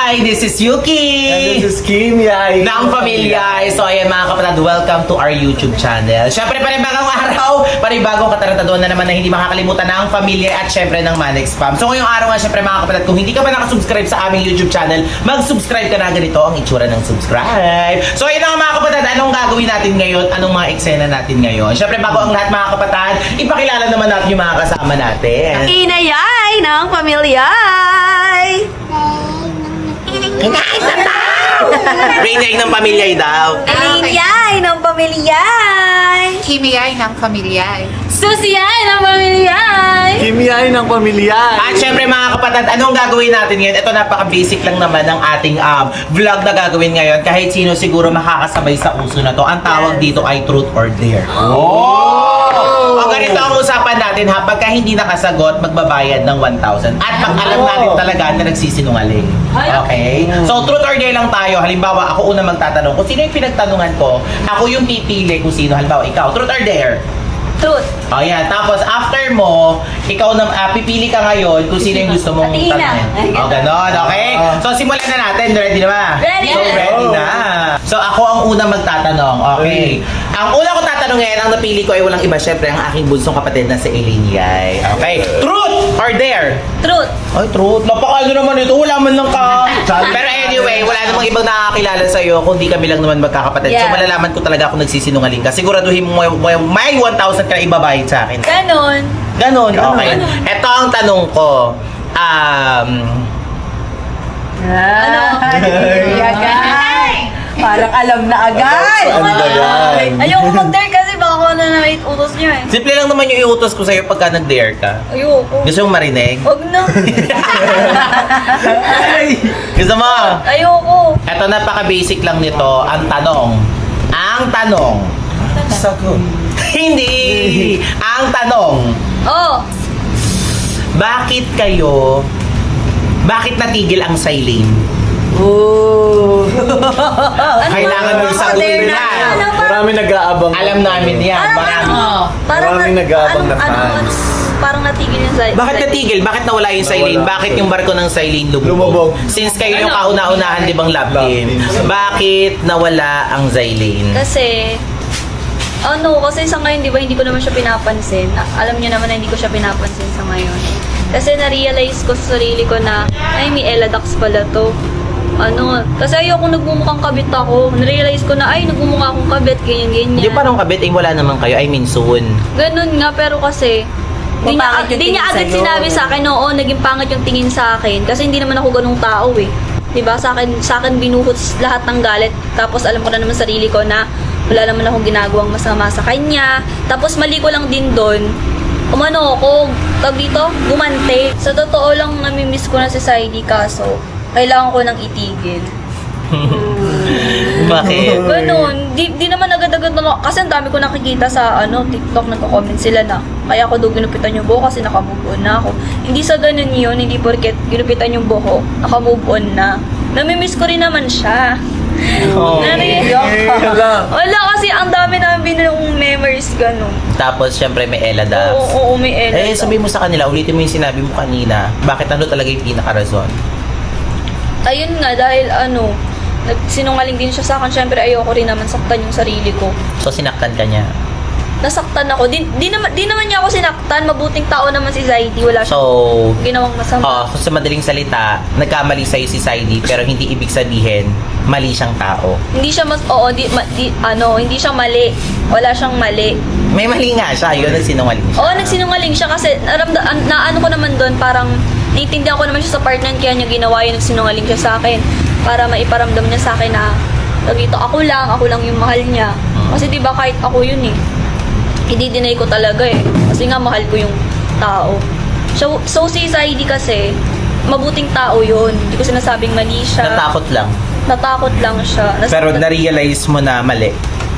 Hi, this is Yuki! And this is Kim, yay! ng Pamilya. So ayan mga kapatid, welcome to our YouTube channel. Syempre panibagong araw, panibagong katarantaduan na naman na hindi makakalimutan ng Pamilya at syempre ng Manex Spam. So ngayong araw nga syempre mga kapatid, kung hindi ka pa nakasubscribe sa aming YouTube channel, mag-subscribe ka na. Ganito ang itsura ng subscribe. So ayun nga mga kapatid, anong gagawin natin ngayon? Anong mga eksena natin ngayon? Syempre bago ang lahat mga kapatid, ipakilala naman natin yung mga kasama natin. Inayay ng Pamilyay! Inay na daw! Inay ng Pamilya daw. Inayay ng Pamilyay! Kimiyay ng pamilyay. Susiyay ng Pamilyay! Kim, yay ng pamilya! At syempre mga kapatid, anong gagawin natin ngayon? Ito napaka-basic lang naman ng ating vlog na gagawin ngayon. Kahit sino siguro makakasabay sa uso na to. Ang tawag dito ay truth or dare. Oh! O ganito ang usapan natin ha. Pagka hindi nakasagot, magbabayad ng 1,000. At pag alam natin talaga na nagsisinungaling. Okay? So truth or dare lang tayo. Halimbawa, ako una magtatanong. Kung sino yung pinagtanungan ko, ako yung pipili kung sino. Halimbawa, ikaw. Truth or dare? Truth. O yan. Tapos after mo, ikaw na pipili ka ngayon kung sino yung gusto mong Patingin na. tanongin. O ganon, okay? So simulan na natin. Ready na ba? Ready So na. ready na. So ako ang unang magtatanong. Okay. Ang una kong tatanungin, ang napili ko ay walang iba. Syempre, ang aking bunsong kapatid na si Eileen Yay. Okay. Truth or dare? Truth. Ay, truth. Napakaano naman ito. Wala man lang ka. Pero anyway, wala namang ibang nakakilala sa'yo kundi kami lang naman magkakapatid. So Yeah. malalaman ko talaga kung nagsisinungaling ka. Siguraduhin mo may 1,000 ka na ibabayad sa akin. Ganon. Ganon, okay. Ito ang tanong ko. Ano? Agad! Parang alam na agad! Ano ba yan? Ayoko mag-dare kasi baka ako na utos niyo eh. Simple lang naman yung iutos ko sa'yo pagka nag-dare ka. Ayoko. Gusto mong marinig? Huwag na. Gusto mo? Ayoko. Ito napaka-basic lang nito. Ang tanong. Sagot. Hindi! Ang tanong. Oh. Bakit natigil ang silane? Oh! Kailangan mo isagutin Dare na. Ano ba? Marami nag-aabang. Alam namin yan. Marami. Maraming nag-aabang na fans. Parang natigil yung side. Bakit natigil? Bakit nawala yung silane? Nawala. Bakit yung barko ng silane Lumubog. lumubog? Since kayo yung kauna-unahan, di bang love Love team? team. Bakit nawala ang silane? Kasi, kasi sa ngayon, di ba, hindi ko naman siya pinapansin. Alam niyo naman na hindi ko siya pinapansin sa ngayon. Kasi na-realize ko sa sarili ko na, ay, may Eladax pala to. Kasi ayoko nagmumukhang kabit ako. Na-realize ko na, ay, nagmumukha akong kabit, ganyan-ganyan. Hindi parang kabit, ay wala naman kayo. I mean, soon. Ganun nga, pero kasi, di Mapangit yung niya tingin agad sa'yo. sinabi sa akin, oo, naging pangit yung tingin sa akin. Kasi hindi naman ako ganung tao eh. Diba? Sa akin binuhot lahat ng galit. Tapos alam ko na naman sarili ko na wala naman akong ginagawang masama sa kanya. Tapos mali ko lang din doon. Gumante. Sa totoo lang, namimiss ko na si Saidi, kaso kailangan ko nang itigil. Bakit? Ganun. Di naman agad-agad na, kasi ang dami ko nakikita sa TikTok, nagko-comment sila na kaya ako daw ginupitan yung buhok kasi naka-move on na ako. Hindi sa ganun yun, hindi porket ginupitan yung buhok, naka-move on na. Namimiss ko rin naman siya. Oh. Wala kasi ang dami namin binulong memories ganun. Tapos, syempre, may Ella Dabs. Oo, may Ella. Eh, sabihin mo sa kanila, ulitin mo yung sinabi mo kanina. Bakit ano talaga yung pinaka-rason? Ayun nga, dahil sinungaling din siya sa akin. Syempre, ayoko rin naman saktan yung sarili ko. So, sinaktan ka niya. Nasaktan ako. Di naman niya ako sinaktan. Mabuting tao naman si Zaidi. Wala siyang So, ginawang masama. so sa madaling salita, nagkamali sa'yo si Saidi, pero hindi ibig sabihin, mali siyang tao. Hindi siya hindi siya mali. Wala siyang mali. May mali nga siya, yun, nagsinungaling siya. Oo, nagsinungaling siya kasi naano ko naman doon, parang naiintindihan ko naman siya sa part na yun, kaya niya ginawa yun, nagsinungaling siya sa akin para maiparamdam niya sa akin na dito ako lang yung mahal niya. Kasi 'di ba kahit ako yun eh. Hindi-deny ko talaga eh. Kasi nga mahal ko yung tao. So si Saidi kasi mabuting tao yun. Hindi ko sinasabing mali siya. Natakot lang siya. Pero na-realize mo na mali.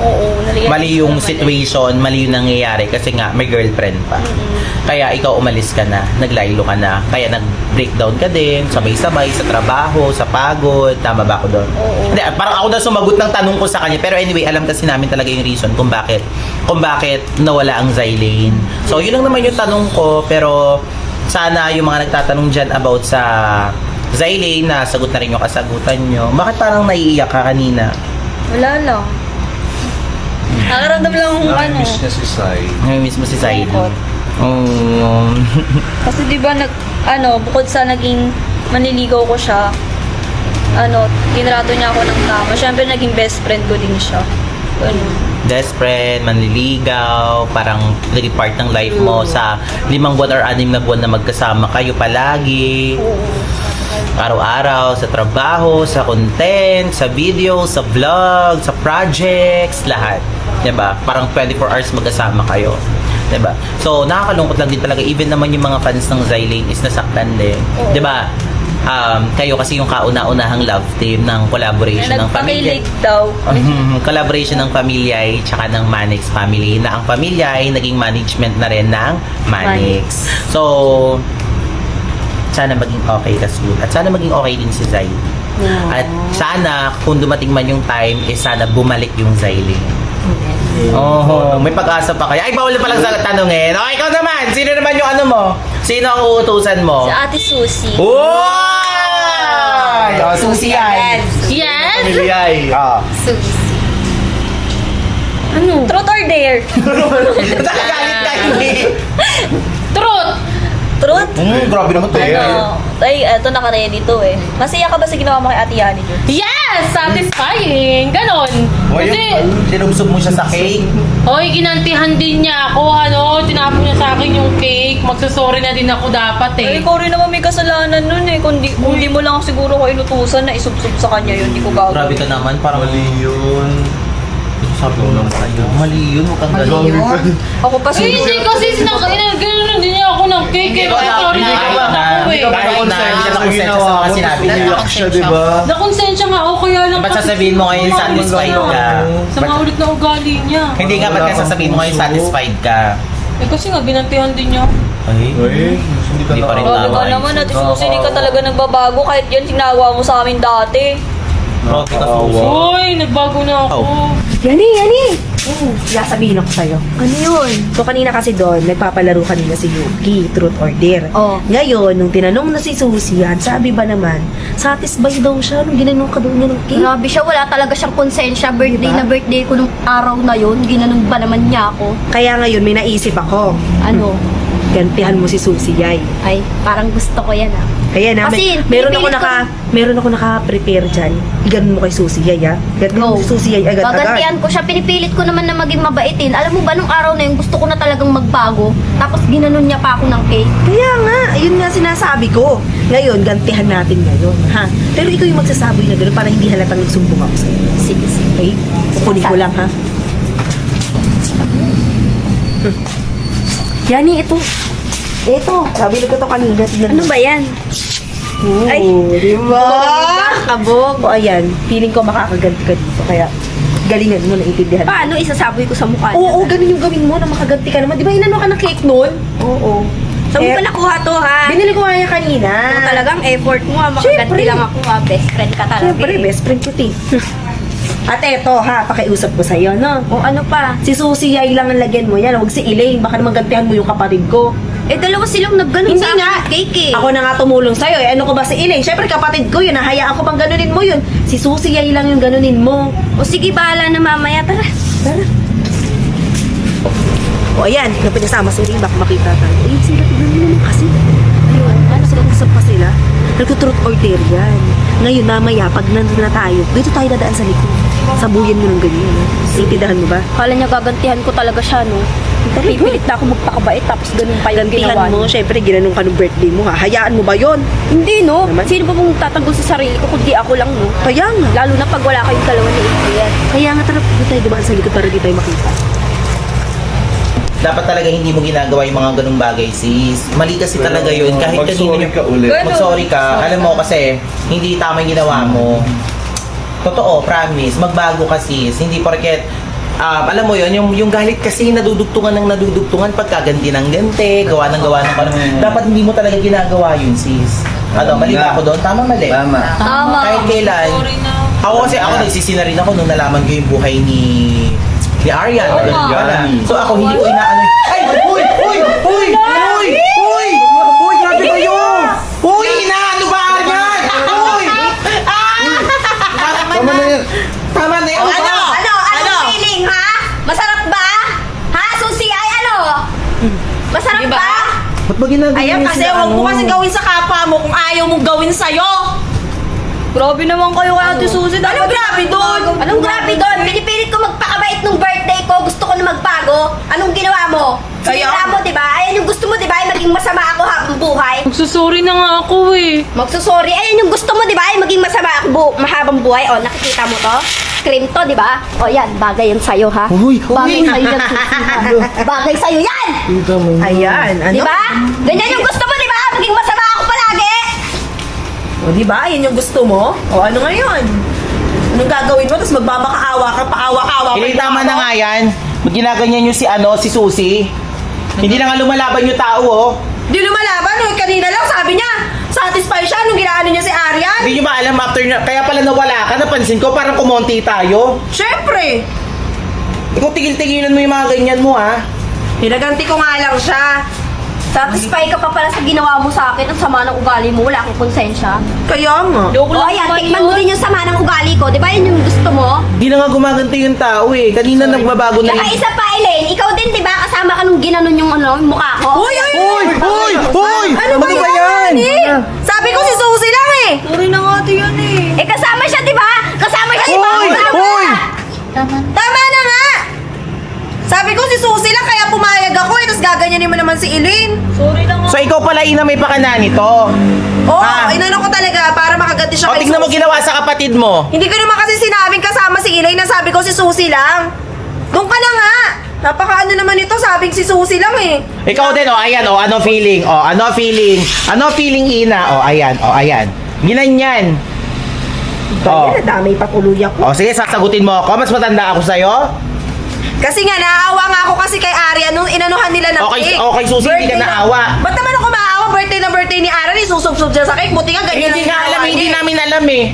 Oo, na-realize Mali ko yung na mali. situation, mali yung nangyayari kasi nga may girlfriend pa. Kaya ikaw umalis ka na, naglaylo ka na. Kaya nag-breakdown ka din, sabay-sabay sa trabaho, sa pagod. Tama ba ako doon? Oo. Hindi, parang ako na sumagot ng tanong ko sa kanya. Pero anyway, alam kasi namin talaga yung reason kung bakit nawala ang Zylane. So, yun lang naman yung tanong ko. Pero sana yung mga nagtatanong dyan about sa Zylene, nasagot na rin yung kasagutan nyo. Bakit parang naiiyak ka kanina? Wala lang. Nakaramdam lang kung ano. Nakamiss niya si Sai. Namimiss mo si Zylene? Lungkot. Oh. Kasi di ba bukod sa naging manliligaw ko siya, tinrato niya ako ng tama. Siyempre, naging best friend ko din siya. Ganun. Best friend, manliligaw, parang naging part ng life mo sa 5 buwan or 6 na buwan na magkasama kayo palagi. Araw-araw, sa trabaho, sa content, sa video, sa vlog, sa projects, lahat. 'Di ba? Parang 24 hours magkasama kayo. 'Di ba? So, nakakalungkot lang din talaga. Even naman yung mga fans ng Zylene is nasaktan din. 'Di ba? Kayo kasi yung kauna-unahang love team ng collaboration ng pamilya. Nagpakilig daw. Collaboration ng Pamilyay tsaka ng Manix family na ang Pamilyay naging management na rin ng Manix. So, sana maging okay ka soon. At sana maging okay din si Zay. At sana, kung dumating man yung time, sana bumalik yung Zylene. Oh, may pag-asa pa kaya. Ay, bawal na palang sa tanongin. Okay, ikaw naman. Sino naman yung ano mo? Sino ang uutusan mo? Si Ate Susie. Wow! Oh, Susie yan. Yes! Pamilyay. Susie. Ano? Truth or dare? Nakagalit ka hindi. Truth! Truth? Grabe naman to. Ay, eto naka-ready to eh. Masaya ka ba sa ginawa mo kay Ate Yani? Yes! Satisfying! Ganon! Kasi, Sinubsob mo siya sa cake. hoy, ginantihan din niya ako, tinapon niya sa akin yung cake. Magsasorry na din ako dapat Ay, eh. ikaw rin naman may kasalanan nun eh. Kung di mo lang siguro ko inutusan na isubsob sa kanya yun, di ko gagawin. Grabe ka naman, parang Mali yun. sabi ko lang sa'yo. Mali yun, huwag kang gano'n. Ako pa Eh, hindi kasi gano'n din niya ako ng cake. Hindi Eh, ko alam, sorry hindi na ko ako alam. ako eh. Hindi ka ba Kahit na hindi nakonsensya ka sa nakonsensya ginawa sa mga mo? sinabi niya. Umiyak siya, di ba? Nakonsensya nga ako, kaya lang Ba't sasabihin mo ngayon satisfied ka? Sa mga ulit na ugali niya. Hindi nga, ba't ka sasabihin mo ngayon satisfied ka? Eh, kasi nga, ginantihan din niya ako. Ay, Hindi ka Hindi pa rin Grabe tama. ka naman, Ate Susie, di ka talaga nagbabago kahit yan sinawa mo sa amin dati. Grabe ka, Susie. Uy, nagbago na ako. Yani! Sasabihin ako sa'yo. Ano yun? So, kanina kasi doon, nagpapalaro kanina si Yuki, truth or dare. Oh. Ngayon, nung tinanong na si Susie yan, sabi ba naman, satisfied daw siya nung ginanong ka daw niya ng cake. Grabe siya, wala talaga siyang konsensya. Birthday Diba? na birthday ko nung araw na yun. Ginanong ba naman niya ako? Kaya ngayon, may naisip ako. Ano? Gantihan mo si Susie, yay. Ay, parang gusto ko yan ah. Kaya na, Kasi, meron pipilit ako naka-prepare dyan. Iganon mo kay Susie, yay, ha? Gantihan mo si Susie, yay, agad-agad. Gagantihan ko siya. Pinipilit ko naman na maging mabaitin. Alam mo ba, nung araw na yun, gusto ko na talagang magbago. Tapos ginanon niya pa ako ng cake. Kaya nga, ayun nga sinasabi ko. Ngayon, gantihan natin ngayon, ha? Pero ikaw yung magsasabi na gano'n para hindi halatang nagsumbong ako sa'yo. Sige, sige. Okay? Kukunin ko lang, ha? Yani, ito. Ito, sabi ko to kanina. Ano ba yan? Ay, di ba? Kabog. O ayan, feeling ko makakaganti ka dito. Kaya, galingan mo, naiintindihan. Paano isasaboy ko sa mukha niya? Oo, ganun yung gawin mo na makaganti ka naman. Di ba inano ka ng cake nun? Oo. Saan mo ba nakuha to ha? Binili ko nga yan kanina. Ito talagang effort mo ha. Makaganti Siyempre. lang ako ha. Best friend ka talaga. Siyempre, best friend ko, ti. At eto ha, pakiusap ko sa'yo, no? O ano pa? Si Susie Yay lang ang lagyan mo yan. Huwag si Elaine. Baka naman gantihan mo yung kapatid ko. Eh, dalawa silang nagganon Hindi sa nga. akin cake eh. Ako na nga tumulong sa'yo. Eh, ano ko ba si Elaine? Siyempre, kapatid ko yun. Nahayaan ko bang ganunin mo yun. Si Susie Yay lang yung ganunin mo. O sige, bahala na mamaya. Tara. Tara. O ayan, nung pinasama si Ray, baka makita tayo. Ayun sila, tignan mo naman kasi. Ayun, ano sila, usap pa sila. Nagtutruth or dare yan. Ngayon, mamaya, pag nandun na tayo, dito tayo dadaan sa likod. Sabuyan mo ng ganyan. Intindahan mo ba? Kala niya gagantihan ko talaga siya, no? Pipilit na ako magpakabait tapos ganun pa yung Gantihan ginawa mo, niya. syempre, ginanong ka ng birthday mo, ha? Hayaan mo ba yon? Hindi, no? Naman? Sino ba mong tatanggol sa sarili ko kundi ako lang, no? Kaya nga. Lalo na pag wala kayong dalawa ni Adrian. Kaya nga, tara, dito tayo dumaan sa likod para di tayo makita. Dapat talaga hindi mo ginagawa yung mga ganung bagay, sis. Mali kasi talaga yun. Kahit kanino Mag-sorry ka ulit. Mag-sorry ka. Alam mo kasi, hindi tama yung ginawa mo. Totoo, promise. Magbago ka, sis. Hindi porket, alam mo yun, yung galit kasi nadudugtungan ng nadudugtungan pagkaganti ng gante, gawa ng dapat hindi mo talaga ginagawa yun, sis. Ano, mali ba ako doon? Tama, mali. Tama. Tama. Kahit kailan. Sorry na. Ako kasi, ako nagsisina rin ako nung nalaman ko yung buhay ni Aryan. Oo nga. Wala. So ako hindi ko inaano. Ay! Uy! Uy! Uy! Uy! Uy! Uy! Grabe kayo! Uy! Inaano ba Aryan? ginagawa Ayan niyo kasi, sila, huwag mo kasi gawin sa kapwa mo kung ayaw mong gawin sa'yo. Grabe naman kayo kay Ate Susie. Anong grabe doon? Anong grabe doon? Pinipilit ko magpakabait nung birthday ko. Gusto ko na magbago. Anong ginawa mo? Kaya- Sinira mo, di ba? Ayan yung gusto mo, di ba? Ay maging masama ako habang buhay. Magsusorry na nga ako eh. Magsusorry. Ayan yung gusto mo, di ba? Ay maging masama ako mahabang buhay. O, nakikita mo to? Cream to, di ba? O, yan. Bagay yan sa'yo, ha? Uy, Bagay sa'yo yan, Susie, ha? Bagay sa'yo yan! Ayan, ano? Di ba? Ganyan yung gusto mo, di ba? Maging masama ako palagi! O, di ba? Yan yung gusto mo? O, ano ngayon? Anong gagawin mo? Tapos magmamakaawa ka, paawa-awa pa. Ilay, tama na nga yan. Ginaganyan niyo si Susie. Hindi na nga lumalaban yung tao, oh. Di lumalaban, no? Kanina lang sabi niya, satisfied siya nung ginaano niya si Arian. Hindi niyo ba alam after na, kaya pala nawala ka, napansin ko, parang kumonti tayo. Siyempre, Ikaw tigil-tigilan mo yung mga ganyan mo, ha? hinaganti ko nga lang siya. Satisfy ka pa pala sa ginawa mo sa akin. Ang sama ng ugali mo. Wala akong konsensya. Kaya nga. Loko O, lang ayan. naman Tikman mo yun. din yung sama ng ugali ko. Di ba yun yung gusto mo? Hindi na nga gumaganti yung tao, eh. Kanina nagbabago na Saka isa pa, Elaine. Ikaw din, di ba? Kasama ka nung ginanon yung yung mukha ko. Uy! Ano ba yan? Sabi ko si Susie lang eh. Sorry na nga ate yan eh. Eh, kasama siya, di ba? Kasama siya, di ba? Hoy! Kasama. Hoy! Tama na nga! Sabi ko si Susie lang, kaya pumayag ako eh. Tapos gaganyanin mo naman si Elaine. Sorry na nga. So ikaw pala, Ina, may pakana nito. Oo, Ah. inano ko talaga para makaganti siya O, kay tignan mo Susie. ginawa sa kapatid mo. Hindi ko naman kasi sinabing kasama si Elaine na sabi ko si Susie lang. Doon ka na nga. Napakaano naman ito, sabing si Susie lang eh. Ikaw din, ayan, ano feeling? Ano feeling? Ano feeling, Ina? Ayan. Ginanyan. Ayan, nadamay pa tuloy ako. Sige, sasagutin mo ako. Mas matanda ako sa'yo. Kasi nga, naawa nga ako kasi kay Arian nung inanuhan nila ng Okay, cake. okay, Susie, hindi ka Birthday naawa. Ba't naman ako maawa? Birthday na birthday ni Arian, isusub-sub siya sa cake. Buti nga, ganyan Hindi ang nga alam, ginawa hindi niya. namin alam eh.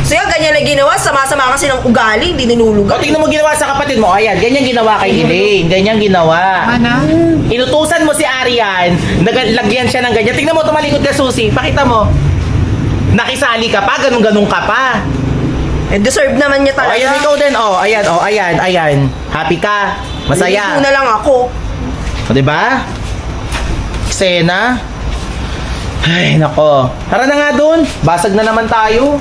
So yun, ganyan lang ginawa. Sama-sama kasi ng ugali, hindi ninulugan. O, tignan mo ginawa sa kapatid mo. Ayan, ganyan ginawa kay Elaine. Ganyan ginawa. Ano? Inutusan mo si Arian, naglagyan siya ng ganyan. Tignan mo, tumalikod ka, Susie. Pakita mo. Nakisali ka pa, ganun-ganun ka pa. Eh, deserve naman niya O, talaga. ayan, ikaw din. Ayan. Happy ka. Masaya. Nililigo na lang ako. O, diba? Eksena. Ay, nako. Tara na nga dun. Basag na naman tayo.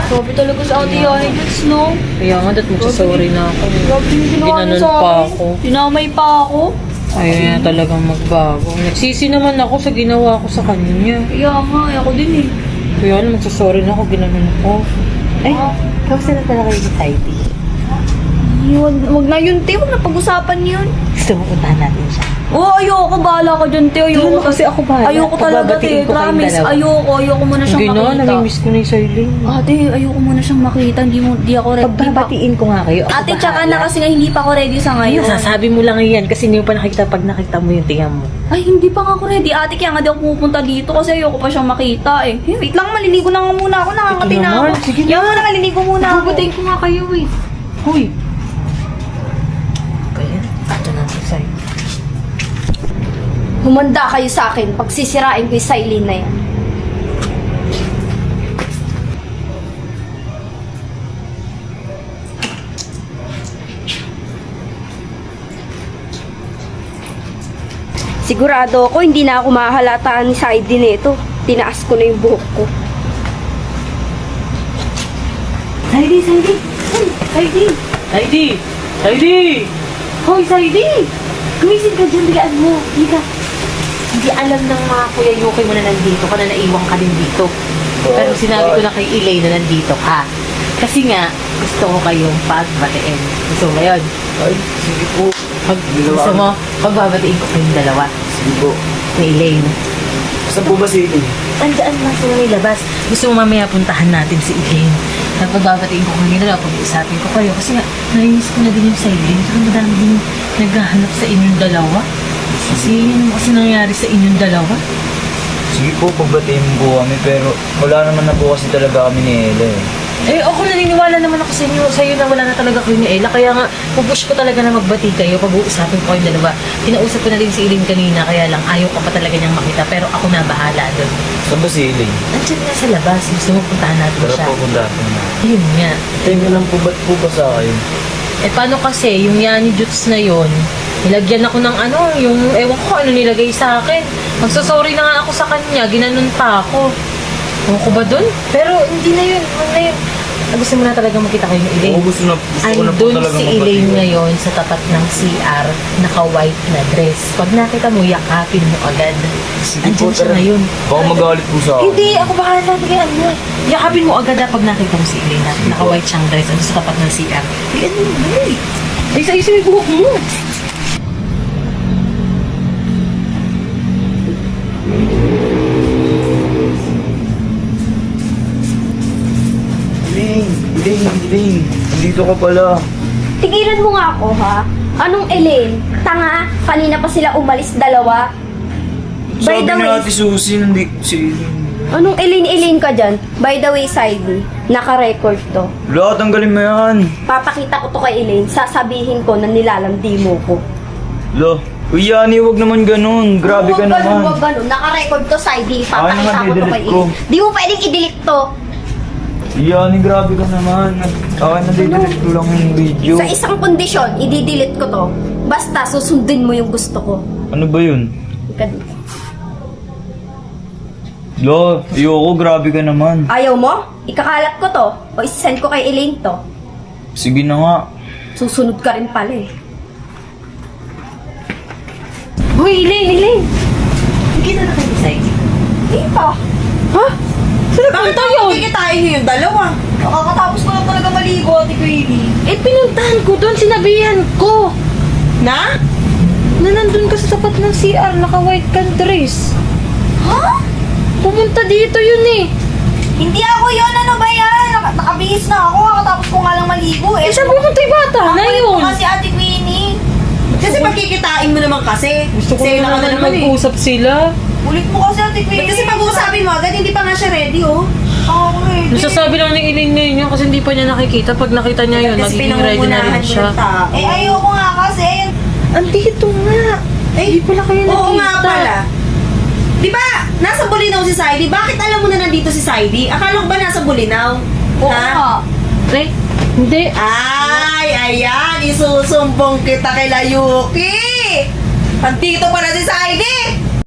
Grabe talaga sa ate Yahids, no? Kaya nga, dapat magsusorry na ako. Grabe yung ginawa niya Ginanon sa pa akin. ako. Dinamay pa ako. Ayaw na talagang magbago. Nagsisi naman ako sa ginawa ko sa kanya. Kaya nga, ako din eh. Kaya na, magsusorry na ako, ginanon ako. Ay, kamusta na talaga yung Taiti? Wag na yun, te. Huwag na pag-usapan yun. Gusto mo puntahan natin siya? Oo, ayoko. Bahala ka dyan, te. Ayoko. Kasi ako bahala. Ayoko talaga, te. Pagbabatiin ko kayong Promise. dalawa. Ayoko muna siyang Hindi na, makita. namimiss ko na yung Silene. Ate, ayoko muna siyang makita. Hindi ako ready. Pagbabatiin ko nga kayo. Ako Ate, tsaka na kasi nga hindi pa ako ready sa ngayon. Sasabi mo lang yan kasi hindi mo pa nakita pag nakita mo yung tingnan mo. Ay, hindi pa nga ako ready. Ate, kaya nga di ako pupunta dito kasi ayoko pa siyang makita eh. Wait lang, maliligo na nga muna ako. Nakakating na ako. Sige Yan muna, maliligo muna ako. Babatiin ko nga kayo eh. Hoy. Kaya, ito na si Sai. Humanda kayo sa akin pag sisirain ko yung Silene na yan. Sigurado ako hindi na ako mahahalataan ni Saidi nito. Tinaas ko na yung buhok ko. Saidi! Saidi! Heidi! Hoy, Saidi! Gumising ka dyan, bigaan mo. Hindi Hindi alam ng mga kuya Yuki mo na nandito ka na naiwan ka din dito. Pero sinabi ko na kay Elaine na nandito ka. Kasi nga, gusto ko kayong pagbatiin. Gusto mo yun? Ay, sige po. Gusto mo, pagbabatiin ko kayong dalawa. Sige po. Ni Elaine. Saan po ba si Elaine? Andaan lang sa may labas. Gusto mo mamaya puntahan natin si Elaine. Pagbabatiin ko kayo dalawa, pag-iisapin ko kayo. Kasi nga, nainis ko na din yung sa Elaine. Saka madami din naghahanap sa inyong dalawa. Kasi yun kasi nangyari sa inyong dalawa. Sige po, pagbatiin mo po kami. Pero wala naman na po kasi talaga kami ni Ella eh. Eh, ako naniniwala naman ako sa iyo na wala na talaga kayo ni Ella. Kaya nga, pupush ko talaga na magbati kayo. Pag-uusapin ko kayong dalawa. Kinausap ko na din si Elaine kanina. Kaya lang, ayaw ko pa talaga niyang makita. Pero ako na bahala doon. Saan ba si Elaine? Nandiyan nga sa labas. Gusto mo puntahan natin Tara siya. po, puntahan na. Ayun nga. Tayo na lang po, ba't po ba sa akin? Eh paano kasi, yung Yani Juts na yon Nilagyan ako ng ano, yung ewan ko ano nilagay sa akin. Magsasorry na nga ako sa kanya, ginanon pa ako. Ewan ko ba dun? Pero hindi na yun, huwag na yun. Gusto mo na talaga makita ko yung Elaine. Oo, gusto ko na po Andun talaga si Elaine ngayon sa tapat ng CR, naka-white na dress. Pag nakita mo, yakapin mo agad. Sige po, Andyan siya tara. ngayon. Baka magalit po sa akin. Hindi, ako bahala. Bigyan mo. Yakapin mo agad pag nakita mo si Elaine. Naka-white siyang dress. Andun sa tapat ng CR. Bigyan mo, dali. Ay, isa-isa yung buhok mo. Elaine, nandito ka pala. Tigilan mo nga ako, ha? Anong Elaine? Tanga, kanina pa sila umalis dalawa. By Sabi the ni way, Ate Susie, si Elaine. anong Elaine ka dyan? By the way, Sidey, naka-record to. Wala, tanggalin mo yan. Papakita ko to kay Elaine, sasabihin ko na nilalandi mo ko. Lo, uy Yani, huwag naman ganun. Grabe ka Huwag naman. ganun. Naka-record to, Sidey. Ay, Papakita naman, ko to kay didelete ko. Elaine. Di mo pwedeng i-delete to. Yani, grabe ka naman. Nadidelete ko lang yung video. Sa isang kondisyon, i-delete ko to. Basta, susundin mo yung gusto ko. Ano ba yun? Ika dito. Lo, ayoko, grabe ka naman. Ayaw mo? Ikakalat ko to. O isend ko kay Elaine to. Sige na nga. Susunod ka rin pala eh. Hoy, Elaine! Hindi na kayo ni Saidi. Di pa. Ha? Saan nagpunta yun? Kikitain niyo yung dalawa. Nakakatapos ko lang talaga maligo, Ate Queenie. Eh, pinuntahan ko doon, sinabihan ko. Na? Na nandun ka sa tapat ng CR, naka-white ka dress. Ha? Pumunta dito yun eh. Hindi ako yun, ano ba yan? Nakabihis na ako, kakatapos ko nga lang maligo eh. Eh, saan pumunta yung bata? Ang Na kulit yun. mo kasi, Ate Queenie. Kasi pagkikitain mo naman kasi. Gusto ko Sa'yo na naman naman eh. mag-usap sila. Ulit mo kasi, Ate Queenie. Kasi pag-uusapin mo agad, hindi pa nga siya ready, oh. Oo, ready. Nasasabi lang ni Elaine ngayon yun kasi hindi pa niya nakikita. Pag nakita niya yun, Kasi magiging ready na rin pinangungunahan mo siya. yung tao. Eh, ayoko nga kasi. Andito nga. Hindi pala kayo nakita. Oo nga pala. Di ba, nasa Bulinaw si Saidi? Bakit alam mo na nandito si Saidi? Akala ko ba nasa Bulinaw? Oo Ha? nga. Eh, hindi. Ay, ayan, isusumbong kita kay Layuki. Andito pala si Saidi.